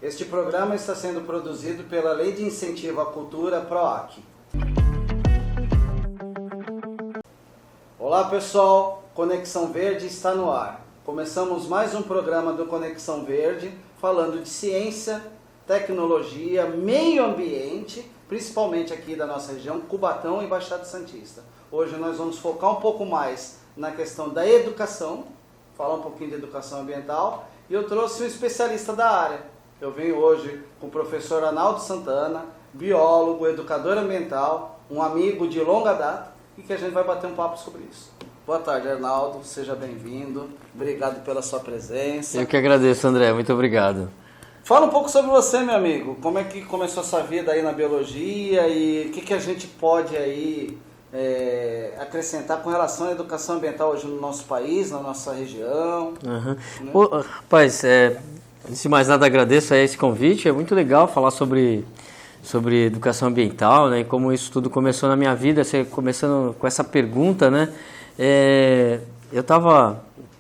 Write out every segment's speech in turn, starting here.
Este programa está sendo produzido pela Lei de Incentivo à Cultura PROAC. Olá pessoal, Conexão Verde está no ar. Começamos mais um programa do Conexão Verde falando de ciência, tecnologia, meio ambiente, principalmente aqui da nossa região, Cubatão e Baixada Santista. Hoje nós vamos focar um pouco mais na questão da educação, falar um pouquinho de educação ambiental, e eu trouxe um especialista da área. Eu venho hoje com o professor Arnaldo Santana, biólogo, educador ambiental, um amigo de longa data, e que a gente vai bater um papo sobre isso. Boa tarde, Arnaldo, seja bem-vindo, obrigado pela sua presença. Eu que agradeço, André, muito obrigado. Fala um pouco sobre você, meu amigo, como é que começou essa vida aí na biologia e o que a gente pode aí acrescentar com relação à educação ambiental hoje no nosso país, na nossa região. Uhum. Né? Rapaz, antes de mais nada agradeço a esse convite, é muito legal falar sobre educação ambiental, né, e como isso tudo começou na minha vida, você começando com essa pergunta, né,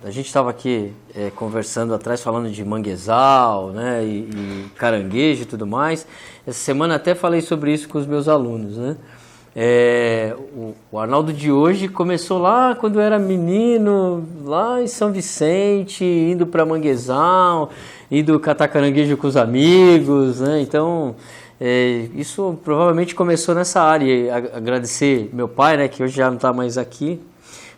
a gente estava aqui conversando atrás, falando de manguezal, né, e caranguejo e tudo mais. Essa semana até falei sobre isso com os meus alunos, né. O Arnaldo de hoje começou lá quando era menino, lá em São Vicente, indo para manguezal, indo catar caranguejo com os amigos, né, então... isso provavelmente começou nessa área. E agradecer meu pai, né, que hoje já não está mais aqui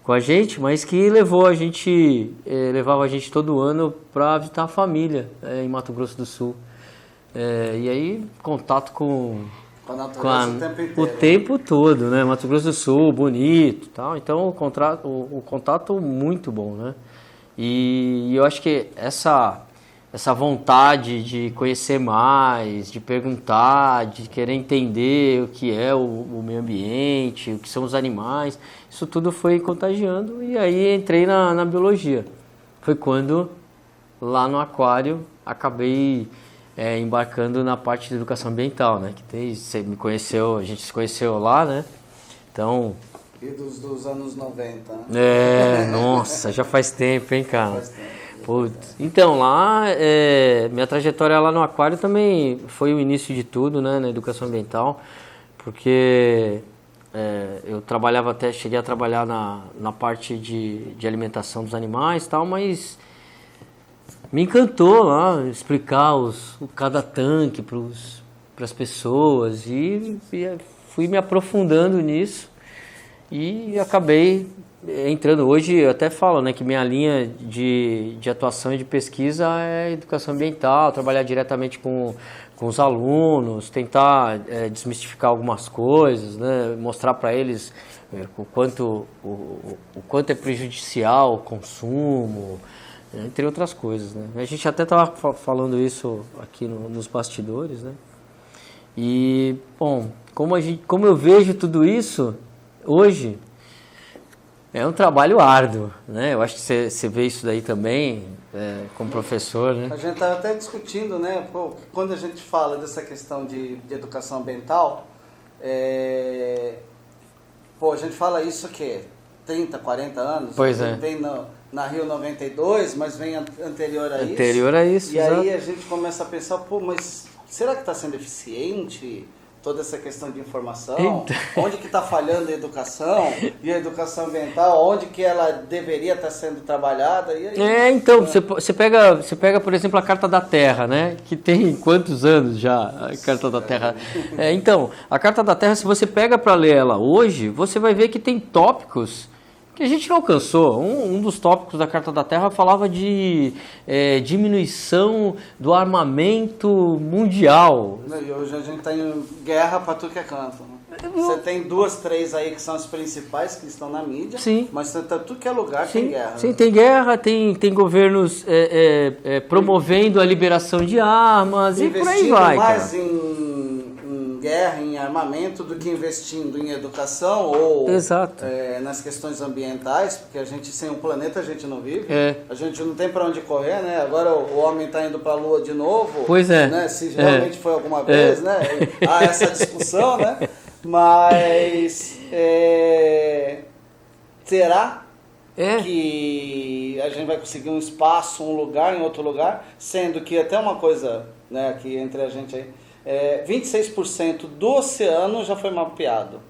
com a gente, mas que levava a gente todo ano para visitar a família em Mato Grosso do Sul. E aí contato com a natureza o tempo todo, né? Mato Grosso do Sul, bonito, tal. Então o contato muito bom, né? E eu acho que essa vontade de conhecer mais, de perguntar, de querer entender o que é o meio ambiente, o que são os animais, isso tudo foi contagiando e aí entrei na biologia. Foi quando, lá no aquário, acabei embarcando na parte de educação ambiental, né? Que você me conheceu, a gente se conheceu lá, né? Então... E dos anos 90, né? Nossa, já faz tempo, hein, cara? Faz tempo. Putz. Então, lá, minha trajetória lá no aquário também foi o início de tudo, né, na educação ambiental, porque eu cheguei a trabalhar na parte de alimentação dos animais e tal, mas me encantou lá explicar cada tanque para as pessoas e fui me aprofundando nisso e acabei entrando. Hoje eu até falo, né, que minha linha de atuação e de pesquisa é educação ambiental, trabalhar diretamente com os alunos, tentar desmistificar algumas coisas, né, mostrar para eles o quanto é prejudicial o consumo, entre outras coisas, né. A gente até estava falando isso aqui nos bastidores, né. E, bom, como eu vejo tudo isso hoje, é um trabalho árduo, né? Eu acho que você vê isso daí também, como professor, né? A gente estava até discutindo, né? Quando a gente fala dessa questão de educação ambiental, a gente fala isso que 30, 40 anos. Pois é. Vem na Rio 92, mas vem anterior a isso. Anterior a isso, E exato. aí a gente começa a pensar, mas será que está sendo eficiente toda essa questão de informação? Então. Onde que está falhando a educação? E a educação ambiental, onde que ela deveria estar sendo trabalhada? E aí, então, você pega, por exemplo, a Carta da Terra, né? Que tem quantos anos já a Carta da Terra? Então, a Carta da Terra, se você pega para ler ela hoje, você vai ver que tem tópicos que a gente não alcançou. Um dos tópicos da Carta da Terra falava de diminuição do armamento mundial. E hoje a gente está em guerra para tudo que é canto. Né? Você tem 2, 3 aí que são as principais que estão na mídia, sim, mas tudo que é lugar tem guerra. Sim, tem guerra, tem governos promovendo a liberação de armas e por aí vai. Mais em guerra, em armamento, do que investindo em educação ou nas questões ambientais, porque a gente sem um planeta a gente não vive, a gente não tem para onde correr, né? Agora o homem está indo para a Lua de novo, pois é, né? Se realmente foi alguma vez, né? Há essa discussão, né? Mas será que a gente vai conseguir um espaço, um lugar em outro lugar, sendo que até uma coisa né, aqui entre a gente aí, 26% do oceano já foi mapeado.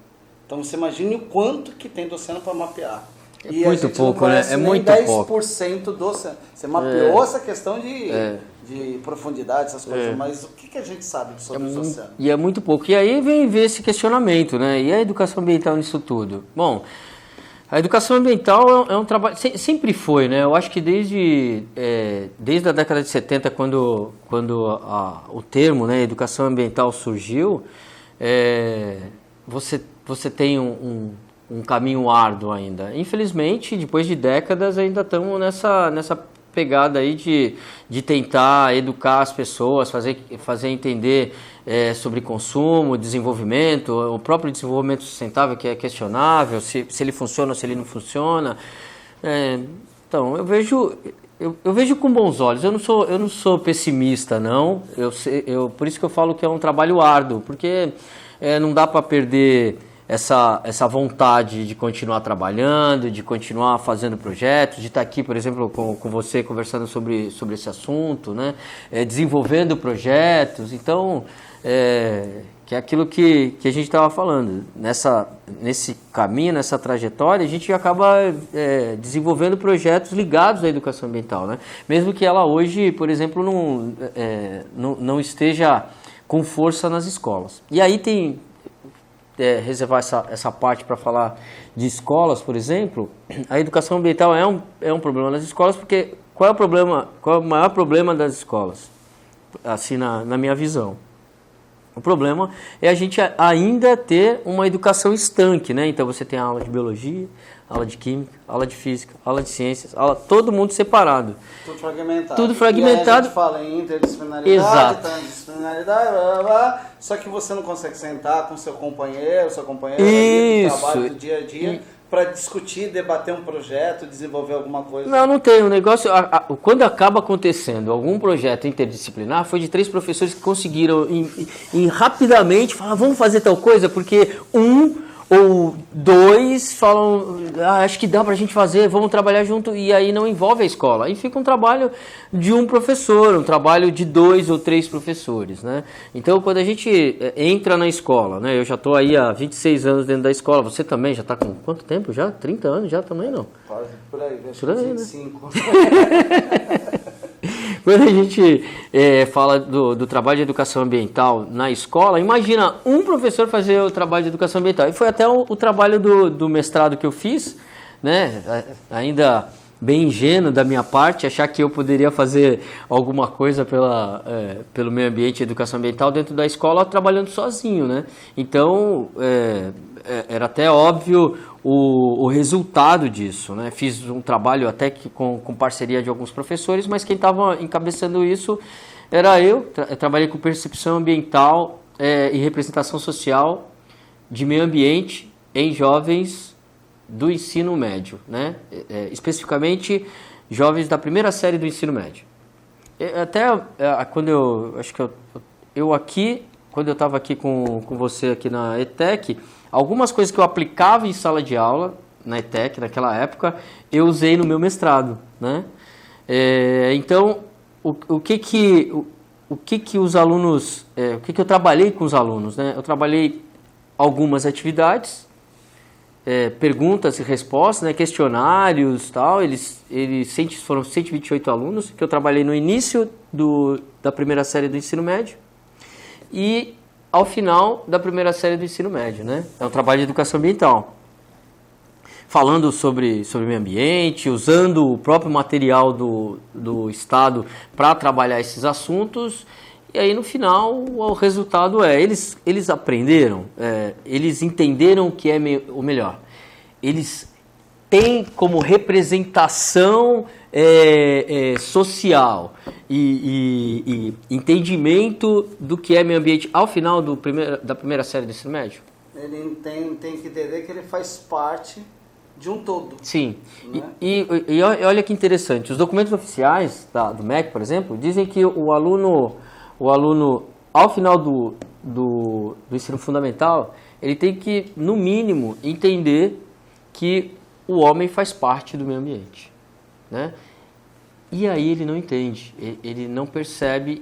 Então você imagine o quanto que tem do oceano para mapear. E muito pouco, né? É muito 10% do oceano. Você mapeou essa questão de profundidade, essas coisas, mas o que a gente sabe sobre os oceanos? E é muito pouco. E aí vem ver esse questionamento, né? E a educação ambiental nisso tudo? Bom, a educação ambiental é um trabalho... Sempre foi, né? Eu acho que desde a década de 70, quando o termo, né, educação ambiental surgiu, você tem um caminho árduo ainda. Infelizmente, depois de décadas, ainda estamos nessa pegada aí de tentar educar as pessoas, fazer entender sobre consumo, desenvolvimento, o próprio desenvolvimento sustentável, que é questionável, se ele funciona ou se ele não funciona. Então, eu vejo com bons olhos. Eu não sou pessimista, não. Por isso que eu falo que é um trabalho árduo, porque não dá para perder essa vontade de continuar trabalhando, de continuar fazendo projetos, de estar aqui, por exemplo, com você conversando sobre esse assunto, né? Desenvolvendo projetos. Então, que é aquilo que a gente estava falando. Nesse caminho, nessa trajetória, a gente acaba desenvolvendo projetos ligados à educação ambiental, né? Mesmo que ela hoje, por exemplo, não esteja com força nas escolas. E aí tem... reservar essa parte para falar de escolas, por exemplo, a educação ambiental é um problema nas escolas, porque qual é o maior problema das escolas? Assim, na minha visão. O problema é a gente ainda ter uma educação estanque, né? Então você tem aula de biologia, aula de química, aula de física, aula de ciências, todo mundo separado. Tudo fragmentado. Tudo fragmentado. E aí a gente fala em interdisciplinaridade, exato, transdisciplinaridade, blá, blá, blá, só que você não consegue sentar com seu companheiro, sua companheira, isso, do trabalho do dia a dia, para discutir, debater um projeto, desenvolver alguma coisa. Não tem. O negócio, quando acaba acontecendo algum projeto interdisciplinar, foi de 3 professores que conseguiram rapidamente falar, vamos fazer tal coisa, porque ou 2 falam, acho que dá pra gente fazer, vamos trabalhar junto, e aí não envolve a escola. Aí fica um trabalho de um professor, um trabalho de 2 ou 3 professores, né? Então, quando a gente entra na escola, né? Eu já estou aí há 26 anos dentro da escola, você também já está com quanto tempo já? 30 anos já também, não? Quase, por aí, acho por aí, 25. Né? Quando a gente fala do trabalho de educação ambiental na escola, imagina um professor fazer o trabalho de educação ambiental. E foi até o trabalho do mestrado que eu fiz, né? Ainda bem ingênuo da minha parte, achar que eu poderia fazer alguma coisa pelo meio ambiente e educação ambiental dentro da escola trabalhando sozinho, né? Então, era até óbvio o resultado disso, né? Fiz um trabalho até que com parceria de alguns professores, mas quem estava encabeçando isso era eu. Trabalhei com percepção ambiental e representação social de meio ambiente em jovens do ensino médio, né? Especificamente jovens da primeira série do ensino médio. Até quando quando eu estava aqui com você aqui na ETEC, algumas coisas que eu aplicava em sala de aula na ETEC naquela época, eu usei no meu mestrado, né? Então, o que os alunos, o que eu trabalhei com os alunos, né? Eu trabalhei algumas atividades, perguntas e respostas, né? Questionários, tal. Foram 128 alunos que eu trabalhei no início da primeira série do ensino médio e ao final da primeira série do ensino médio, né? É um trabalho de educação ambiental. Falando sobre meio ambiente, usando o próprio material do Estado para trabalhar esses assuntos. E aí, no final, o resultado eles aprenderam, eles entenderam o que é o melhor. Eles têm como representação social e entendimento do que é meio ambiente ao final da primeira série do ensino médio. Ele tem que entender que ele faz parte de um todo. Sim. Né? E olha que interessante. Os documentos oficiais do MEC, por exemplo, dizem que o aluno ao final do ensino fundamental, ele tem que, no mínimo, entender que o homem faz parte do meio ambiente, né? E aí ele não entende, ele não percebe,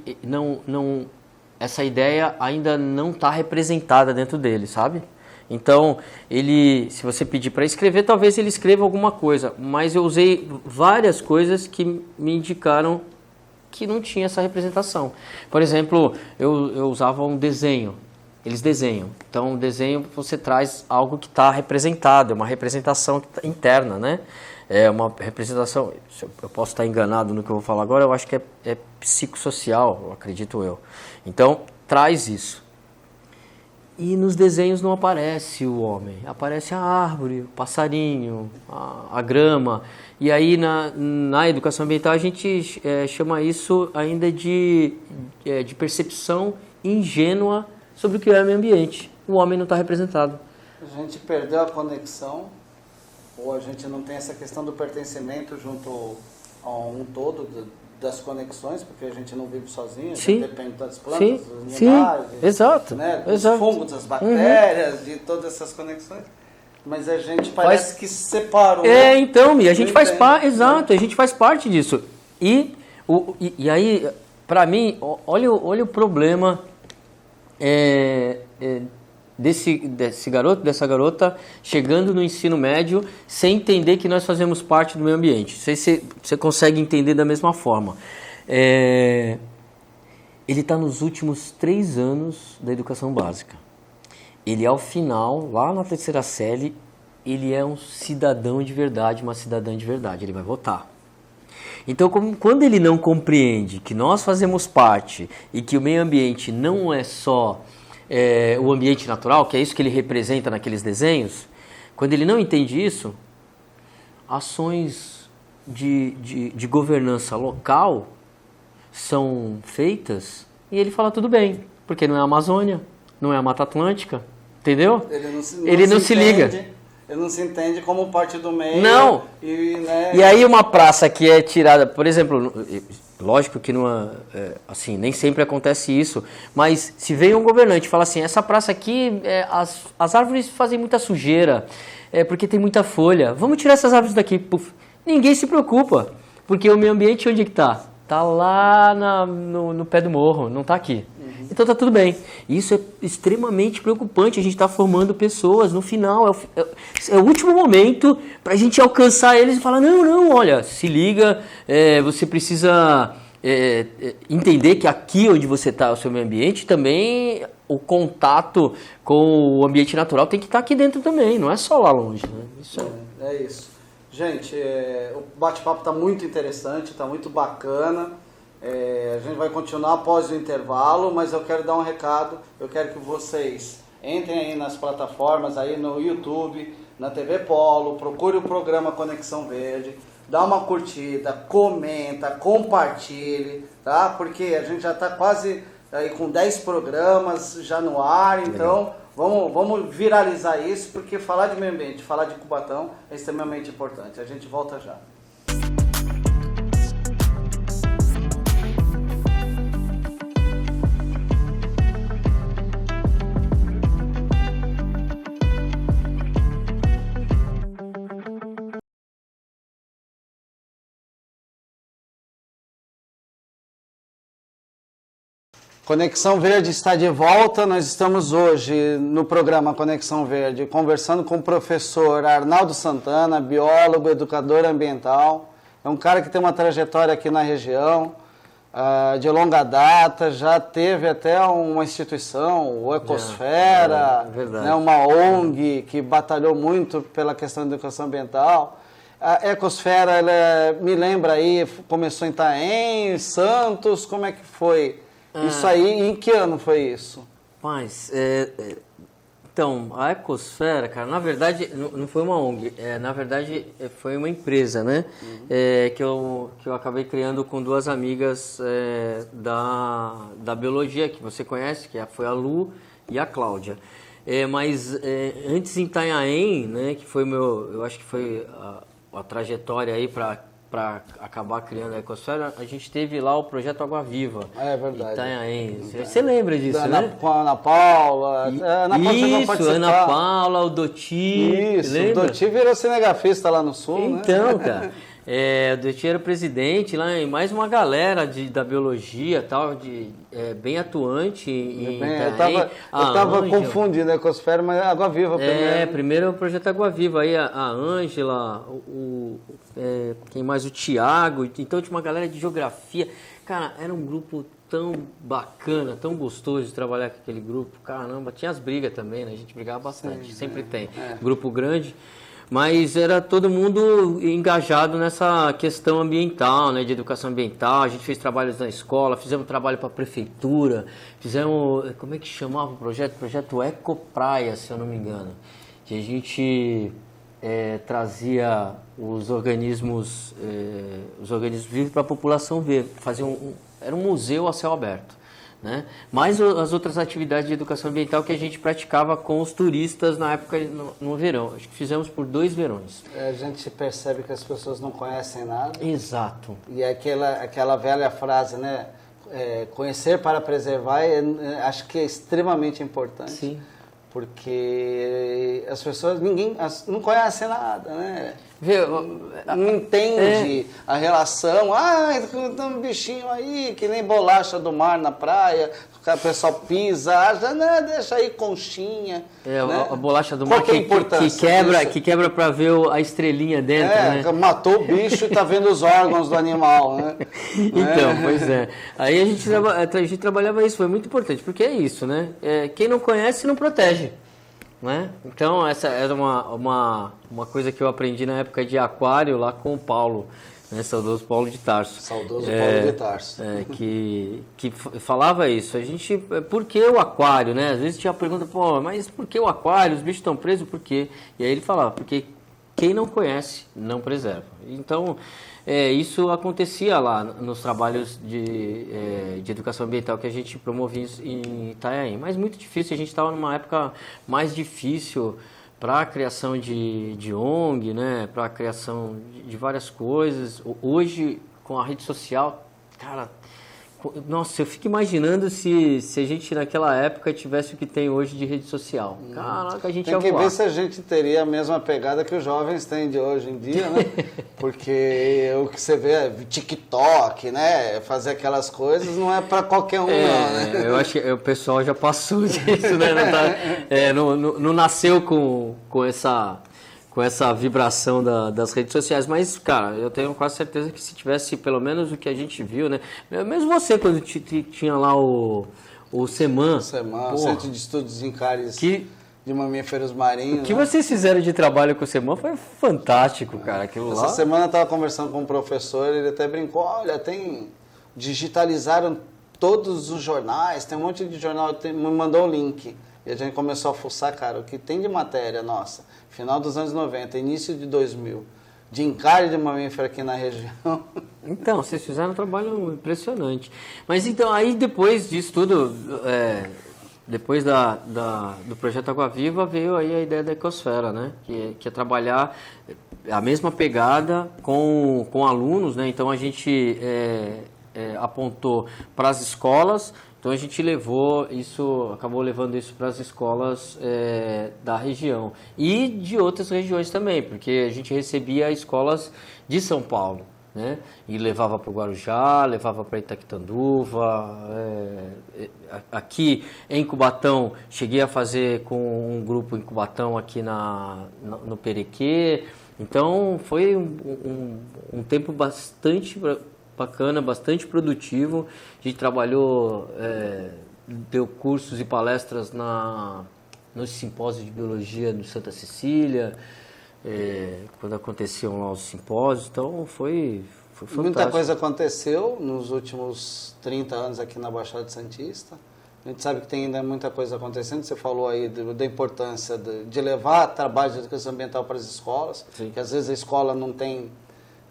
essa ideia ainda não está representada dentro dele, sabe? Então, se você pedir para escrever, talvez ele escreva alguma coisa, mas eu usei várias coisas que me indicaram que não tinha essa representação. Por exemplo, eu usava um desenho, eles desenham. Então, o desenho você traz algo que está representado, é uma representação interna, né? É uma representação, eu posso estar enganado no que eu vou falar agora, eu acho que é psicossocial, acredito eu. Então, traz isso. E nos desenhos não aparece o homem, aparece a árvore, o passarinho, a grama. E aí na educação ambiental a gente chama isso ainda de percepção ingênua sobre o que é o meio ambiente. O homem não está representado. A gente perdeu a conexão, ou a gente não tem essa questão do pertencimento junto a um todo das conexões, porque a gente não vive sozinho, a gente depende das plantas, dos animais, exato, né, dos fungos, das bactérias, de todas essas conexões. Mas a gente parece que se separou. Então, e a gente faz parte, exato, a gente faz parte disso. E aí, para mim, olha o problema desse garoto, dessa garota, chegando no ensino médio, sem entender que nós fazemos parte do meio ambiente. Não sei se você consegue entender da mesma forma. Ele está nos últimos 3 anos da educação básica. Ele, ao final, lá na 3ª série, ele é um cidadão de verdade, uma cidadã de verdade. Ele vai votar. Então, quando ele não compreende que nós fazemos parte e que o meio ambiente não é só o ambiente natural, que é isso que ele representa naqueles desenhos, quando ele não entende isso, ações de governança local são feitas e ele fala tudo bem, porque não é a Amazônia, não é a Mata Atlântica, entendeu? Ele não se liga. Ele não se entende como parte do meio. Não. E aí uma praça que é tirada, por exemplo, lógico que assim, nem sempre acontece isso, mas se vem um governante e fala assim, essa praça aqui, as árvores fazem muita sujeira, porque tem muita folha, vamos tirar essas árvores daqui. Puf. Ninguém se preocupa, porque o meio ambiente onde é que está? Está lá no pé do morro, não está aqui. Então tá tudo bem. Isso é extremamente preocupante. A gente está formando pessoas no final. É o último momento para a gente alcançar eles e falar, não, olha, se liga, você precisa entender que aqui onde você está, o seu meio ambiente, também o contato com o ambiente natural tem que estar aqui dentro também, não é só lá longe. Né? É isso. Gente, o bate-papo está muito interessante, está muito bacana. A gente vai continuar após o intervalo, mas eu quero dar um recado. Eu quero que vocês entrem aí nas plataformas, aí no YouTube, na TV Polo, procure o programa Conexão Verde, dá uma curtida, comenta, compartilhe, tá? Porque a gente já está quase aí com 10 programas já no ar, então vamos viralizar isso, porque falar de meio ambiente, falar de Cubatão é extremamente importante. A gente volta já. Conexão Verde está de volta. Nós estamos hoje no programa Conexão Verde conversando com o professor Arnaldo Santana, biólogo, educador ambiental. É um cara que tem uma trajetória aqui na região, de longa data, já teve até uma instituição, o Ecosfera, né, uma ONG que batalhou muito pela questão da educação ambiental. A Ecosfera, ela me lembra aí, começou em Itaém, Santos, como é que foi? Isso aí, em que ano foi isso? Mas, então, a Ecosfera, cara, na verdade, não foi uma ONG, na verdade, foi uma empresa, né? Que eu acabei criando com 2 amigas da biologia, que você conhece, que foi a Lu e a Cláudia. Mas antes em Itanhaém, né, que foi eu acho que foi a trajetória aí para acabar criando a Ecosfera, a gente teve lá o projeto Água Viva. É verdade. Itanhaém. Você lembra disso, né? Com a Ana Paula. Isso, Ana Paula, o Doti. Isso, lembra? O Doti virou cinegrafista lá no Sul, então, né? Cara. O Detinho era presidente lá, e mais uma galera da biologia tal, bem atuante em Itaém. Eu tava confundindo a Ecosfera, mas Água Viva primeiro. Primeiro o projeto Água Viva, aí a Ângela, quem mais? O Tiago, então tinha uma galera de geografia. Cara, era um grupo tão bacana, tão gostoso de trabalhar com aquele grupo. Caramba, tinha as brigas também, né? A gente brigava bastante, sempre tem. Grupo grande. Mas era todo mundo engajado nessa questão ambiental, né, de educação ambiental. A gente fez trabalhos na escola, fizemos trabalho para a prefeitura, fizemos, como é que chamava o projeto? Projeto Ecopraia, se eu não me engano. Que a gente trazia os organismos vivos para a população ver. Era um museu a céu aberto. Né? Mais as outras atividades de educação ambiental que a gente praticava com os turistas na época no verão. Acho que fizemos por 2 verões. A gente percebe que as pessoas não conhecem nada. Exato. E aquela velha frase, né? Conhecer para preservar, acho que é extremamente importante. Sim. Porque as pessoas, não conhecem nada, né? Não entende a relação. Tem um bichinho aí, que nem bolacha do mar na praia, o pessoal pisa, deixa aí conchinha. Né? A bolacha do Qual mar que é a importância que quebra para ver a estrelinha dentro, né? Matou o bicho e tá vendo os órgãos do animal, né? Então, pois é. Aí a gente trabalhava isso, foi muito importante, porque é isso, né? Quem não conhece não protege. Né? Então, essa era uma coisa que eu aprendi na época de aquário lá com o Paulo, né? Saudoso Paulo de Tarso. Saudoso Paulo de Tarso. Que falava isso. Por que o aquário, né? Às vezes tinha a pergunta, mas por que o aquário? Os bichos estão presos, por quê? E aí ele falava, porque quem não conhece não preserva. Então, isso acontecia lá nos trabalhos de educação ambiental que a gente promovia em Itanhaém. Mas muito difícil, a gente estava numa época mais difícil para a criação de ONG, né? Para a criação de várias coisas. Hoje, com a rede social, cara... Nossa, eu fico imaginando se a gente naquela época tivesse o que tem hoje de rede social. Caraca, a gente ia voar. Tem que ver se a gente teria a mesma pegada que os jovens têm de hoje em dia, né? Porque o que você vê é TikTok, né? Fazer aquelas coisas não é para qualquer um, não, né? Eu acho que o pessoal já passou disso, né? Não nasceu com essa vibração das redes sociais. Mas, cara, eu tenho quase certeza que se tivesse pelo menos o que a gente viu, né? Mesmo você, quando tinha lá o CEMAN. O Centro de Estudos em Cáries de Mamíferos Marinhos. O que vocês fizeram de trabalho com o CEMAN foi fantástico, cara. Essa semana eu estava conversando com um professor, ele até brincou, olha, digitalizaram todos os jornais, tem um monte de jornal, me mandou o link. E a gente começou a fuçar, cara, o que tem de matéria nossa, final dos anos 90, início de 2000, de encalhe de mamífero aqui na região. Então, vocês fizeram um trabalho impressionante. Mas então, aí depois disso tudo, depois do projeto Água Viva, veio aí a ideia da Ecosfera, né? Que é trabalhar a mesma pegada com alunos, né? Então a gente apontou para as escolas. Então a gente acabou levando isso para as escolas da região e de outras regiões também, porque a gente recebia escolas de São Paulo, né? E levava para o Guarujá, levava para Itaquitanduva, aqui em Cubatão, cheguei a fazer com um grupo em Cubatão aqui no Perequê. Então foi um tempo bastante bacana, bastante produtivo. A gente trabalhou, deu cursos e palestras nos simpósios de biologia no Santa Cecília, quando aconteciam lá os simpósios. Então foi fantástico. Muita coisa aconteceu nos últimos 30 anos aqui na Baixada Santista. A gente sabe que tem ainda muita coisa acontecendo. Você falou aí da importância de levar trabalho de educação ambiental para as escolas. Sim. Que às vezes a escola não tem,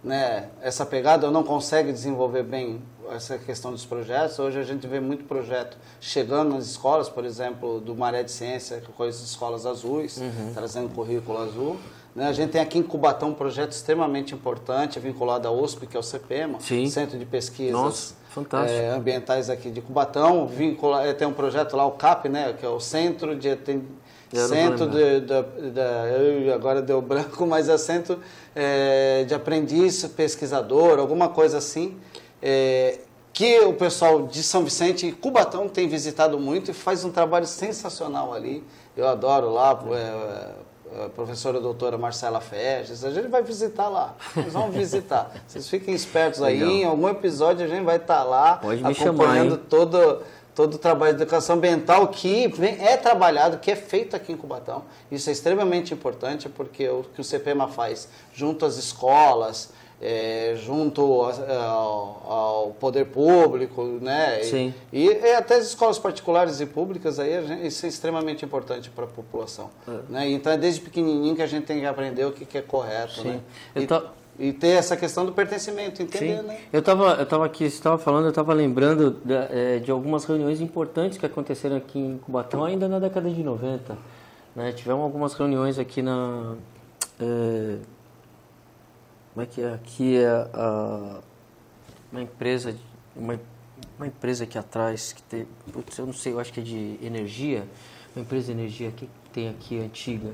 né, essa pegada, ou não consegue desenvolver bem essa questão dos projetos. Hoje a gente vê muito projeto chegando nas escolas, por exemplo, do Maré de Ciência, com as escolas azuis, trazendo currículo azul, né? A gente tem aqui em Cubatão um projeto extremamente importante, vinculado à USP, que é o CPEMA, Sim. Centro de Pesquisas Nossa, fantástico. Ambientais aqui de Cubatão. Tem um projeto lá, o CAP, né? Que é o Centro de agora deu branco, mas é Centro de Aprendiz Pesquisador, alguma coisa assim, que o pessoal de São Vicente e Cubatão tem visitado muito e faz um trabalho sensacional ali. Eu adoro lá, a professora doutora Marcela Feges, a gente vai visitar lá, nós vamos visitar. Vocês fiquem espertos aí, Legal. em algum episódio a gente vai estar lá, Pode me acompanhando chamar, todo o trabalho de educação ambiental que é trabalhado, que é feito aqui em Cubatão. Isso é extremamente importante, porque o que o CPEMA faz junto às escolas, junto ao poder público, né? Sim. E até as escolas particulares e públicas, aí, isso é extremamente importante para a população. Né? Então é desde pequenininho que a gente tem que aprender o que é correto. Sim. Né? E ter essa questão do pertencimento, entender, Sim. né? Eu tava aqui, você estava falando, eu estava lembrando de algumas reuniões importantes que aconteceram aqui em Cubatão, ainda na década de 90. Né? Tivemos algumas reuniões aqui na... como é que é? Aqui é uma empresa aqui atrás, que tem, putz, eu não sei, eu acho que é de energia, uma empresa de energia que tem aqui, antiga.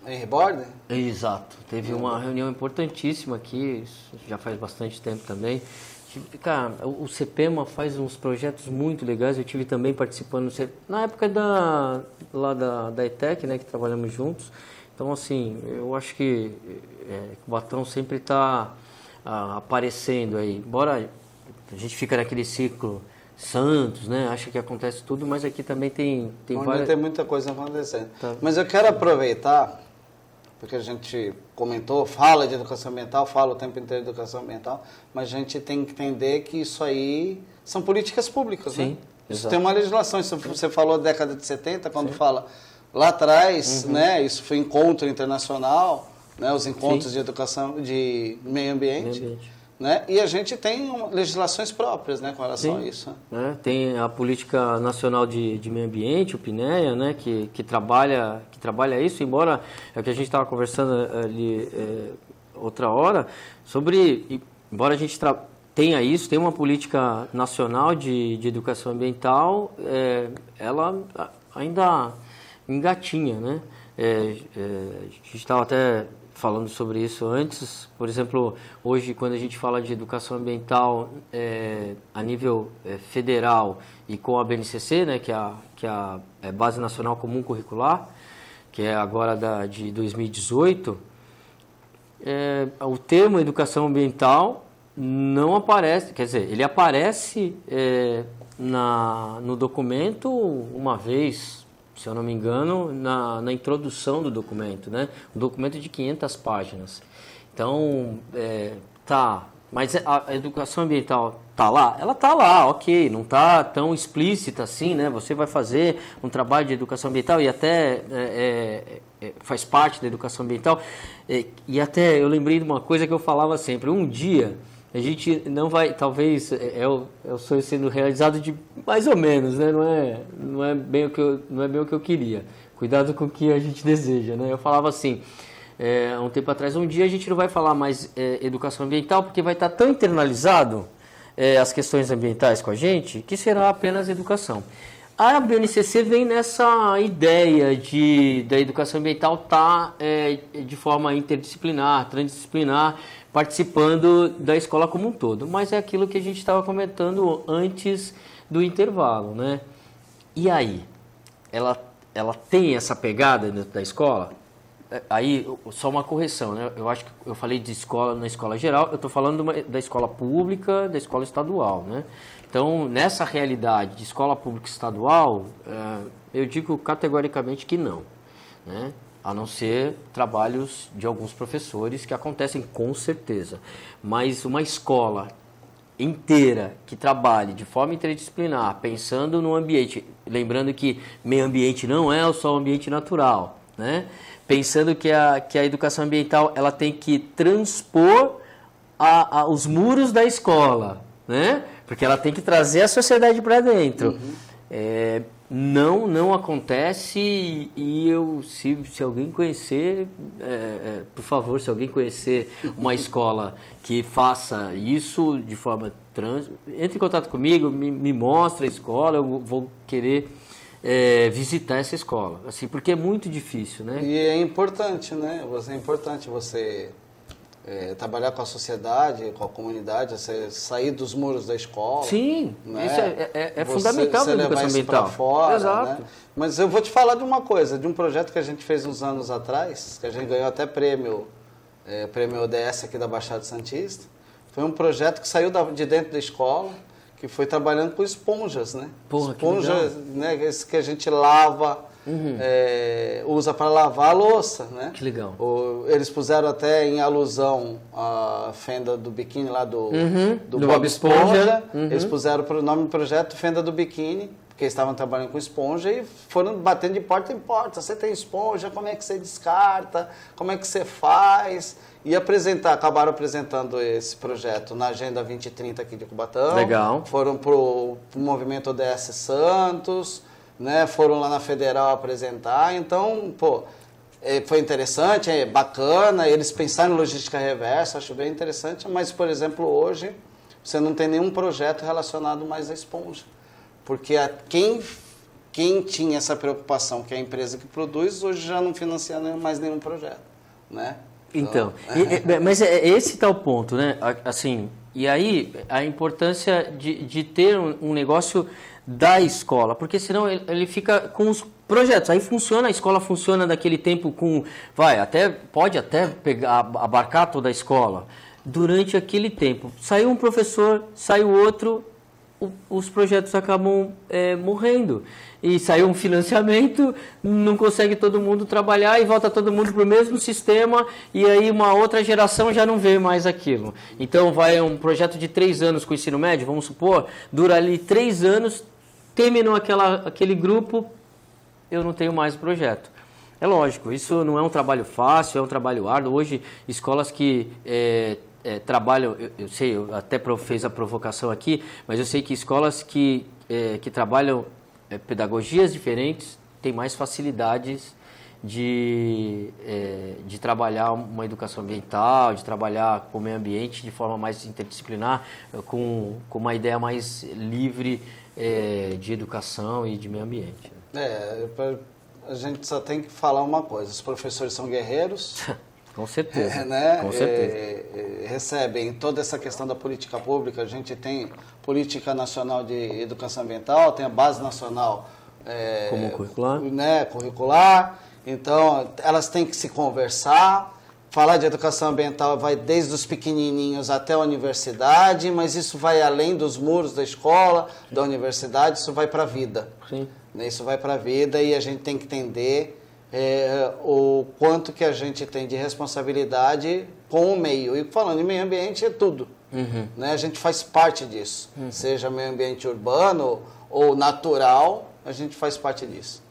Henry Borden? Exato. Teve uma reunião importantíssima aqui, isso já faz bastante tempo também. Cara, o CPEMA faz uns projetos muito legais, eu tive também participando, na época da ETEC, né, que trabalhamos juntos. Então, assim, eu acho que Cubatão sempre está aparecendo aí. Embora a gente fica naquele ciclo Santos, né? Acha que acontece tudo, mas aqui também tem várias... Tem muita coisa acontecendo. Tá. Mas eu quero aproveitar, porque a gente comentou, fala de educação ambiental, fala o tempo inteiro de educação ambiental, mas a gente tem que entender que isso aí são políticas públicas, Sim, né? Isso exato. tem uma legislação. Isso você falou da década de 70, quando fala lá atrás, né? Isso foi encontro internacional, né? Os encontros de educação, de meio ambiente. Né? E a gente tem legislações próprias, né, com relação a isso. Né? Tem a Política Nacional de Meio Ambiente, o PNEA, né, que trabalha isso, embora é o que a gente estava conversando ali outra hora, embora a gente tenha isso, tem uma Política Nacional de Educação Ambiental, ela ainda engatinha, né? A gente estava até falando sobre isso antes. Por exemplo, hoje, quando a gente fala de educação ambiental a nível federal e com a BNCC, né, que é a Base Nacional Comum Curricular, que é agora de 2018, o termo educação ambiental não aparece, quer dizer, ele aparece no documento uma vez, se eu não me engano, na introdução do documento, né? Um documento de 500 páginas. Então, mas a educação ambiental está lá? Ela está lá, ok, não está tão explícita assim, né? Você vai fazer um trabalho de educação ambiental e até faz parte da educação ambiental. E até eu lembrei de uma coisa que eu falava sempre, um dia... A gente não vai, talvez, o sonho sendo realizado de mais ou menos, né? Não é bem o que eu queria. Cuidado com o que a gente deseja, né? Eu falava assim, há um tempo atrás, um dia a gente não vai falar mais educação ambiental, porque vai estar tão internalizado as questões ambientais com a gente, que será apenas educação. A BNCC vem nessa ideia da educação ambiental estar de forma interdisciplinar, transdisciplinar, participando da escola como um todo. Mas é aquilo que a gente estava comentando antes do intervalo, né? E aí? Ela tem essa pegada dentro da escola? Aí, só uma correção, né? Eu acho que eu falei de escola na escola geral, eu estou falando da escola pública, da escola estadual, né? Então, nessa realidade de escola pública estadual, eu digo categoricamente que não, né? A não ser trabalhos de alguns professores que acontecem com certeza. Mas uma escola inteira que trabalhe de forma interdisciplinar, pensando no ambiente, lembrando que meio ambiente não é só o ambiente natural, né? Pensando que a educação ambiental ela tem que transpor os muros da escola, né? Porque ela tem que trazer a sociedade para dentro. Não acontece e eu, se alguém conhecer, por favor, se alguém conhecer uma escola que faça isso de forma entre em contato comigo, me mostra a escola, eu vou querer visitar essa escola, assim, porque é muito difícil, né? E é importante, né? É importante você trabalhar com a sociedade, com a comunidade, você sair dos muros da escola. Sim, né? Isso é fundamental para a educação ambiental. Fora, Exato. Né? Mas eu vou te falar de uma coisa, de um projeto que a gente fez uns anos atrás, que a gente ganhou até prêmio ODS aqui da Baixada Santista. Foi um projeto que saiu de dentro da escola, que foi trabalhando com esponjas, né? Porra, esponjas, né? Esse que a gente lava, usa para lavar a louça, né? Que legal. Eles puseram até em alusão a fenda do biquíni lá do Bob Esponja. Eles puseram o nome do projeto Fenda do Biquíni, porque eles estavam trabalhando com esponja e foram batendo de porta em porta. Você tem esponja, como é que você descarta, como é que você faz? E acabaram apresentando esse projeto na Agenda 2030 aqui de Cubatão. Legal. Foram para o movimento ODS Santos, né? Foram lá na Federal apresentar. Então, foi interessante, é bacana. Eles pensaram em logística reversa, acho bem interessante. Mas, por exemplo, hoje você não tem nenhum projeto relacionado mais à esponja. Porque quem tinha essa preocupação, que é a empresa que produz, hoje já não financia mais nenhum projeto, né? Então, mas esse tá o ponto, né? Assim, e aí a importância de ter um negócio da escola, porque senão ele fica com os projetos. Aí a escola funciona daquele tempo pode até abarcar toda a escola durante aquele tempo. Saiu um professor, saiu outro, os projetos acabam morrendo. E saiu um financiamento, não consegue todo mundo trabalhar e volta todo mundo para o mesmo sistema e aí uma outra geração já não vê mais aquilo. Então vai um projeto de 3 anos com o ensino médio, vamos supor, dura ali 3 anos, terminou aquele grupo, eu não tenho mais o projeto. É lógico, isso não é um trabalho fácil, é um trabalho árduo. Hoje, escolas que trabalham, eu sei, eu até fiz a provocação aqui, mas eu sei que escolas que trabalham pedagogias diferentes têm mais facilidades de trabalhar uma educação ambiental, de trabalhar com o meio ambiente de forma mais interdisciplinar, com uma ideia mais livre de educação e de meio ambiente. A gente só tem que falar uma coisa, os professores são guerreiros. Com certeza, né? Com certeza. Recebem toda essa questão da política pública, a gente tem Política Nacional de Educação Ambiental, tem a Base Nacional como curricular. Né, curricular, então elas têm que se conversar, falar de educação ambiental vai desde os pequenininhos até a universidade, mas isso vai além dos muros da escola, da universidade, isso vai para a vida. Sim. Isso vai para a vida e a gente tem que entender o quanto que a gente tem de responsabilidade com o meio. E falando em meio ambiente, é tudo. Né? A gente faz parte disso. Seja meio ambiente urbano ou natural, a gente faz parte disso.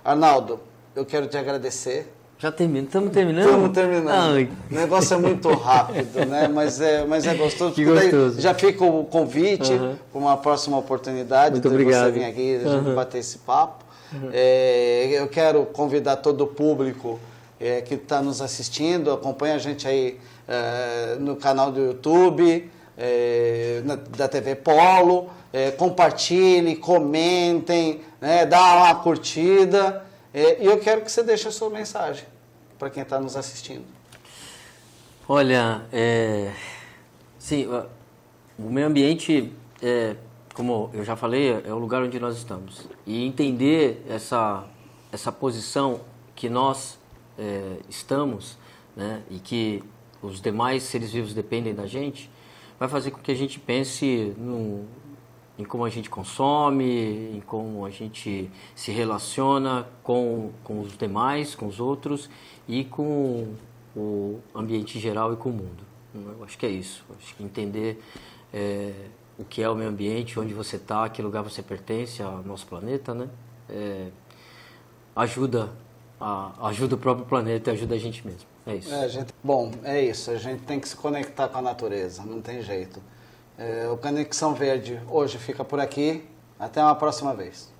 Arnaldo, eu quero te agradecer. Já estamos terminando? Estamos terminando. Ai. O negócio é muito rápido, né? Mas é gostoso. Que gostoso. Já fica o convite para uma próxima oportunidade. Muito obrigado. Você vir aqui, a gente bater esse papo. Eu quero convidar todo o público que está nos assistindo, acompanha a gente aí no canal do YouTube, da TV Polo, compartilhem, comentem, né, dá uma curtida, e eu quero que você deixe a sua mensagem para quem está nos assistindo. Olha, sim, o meio ambiente como eu já falei, é o lugar onde nós estamos. E entender essa posição que nós estamos, né, e que os demais seres vivos dependem da gente, vai fazer com que a gente pense em como a gente consome, em como a gente se relaciona com os demais, com os outros e com o ambiente geral e com o mundo. Eu acho que é isso. Eu acho que entender o que é o meio ambiente, onde você está, que lugar você pertence ao nosso planeta, né? Ajuda o próprio planeta e ajuda a gente mesmo. É isso. Bom, é isso. A gente tem que se conectar com a natureza, não tem jeito. O Conexão Verde hoje fica por aqui. Até uma próxima vez.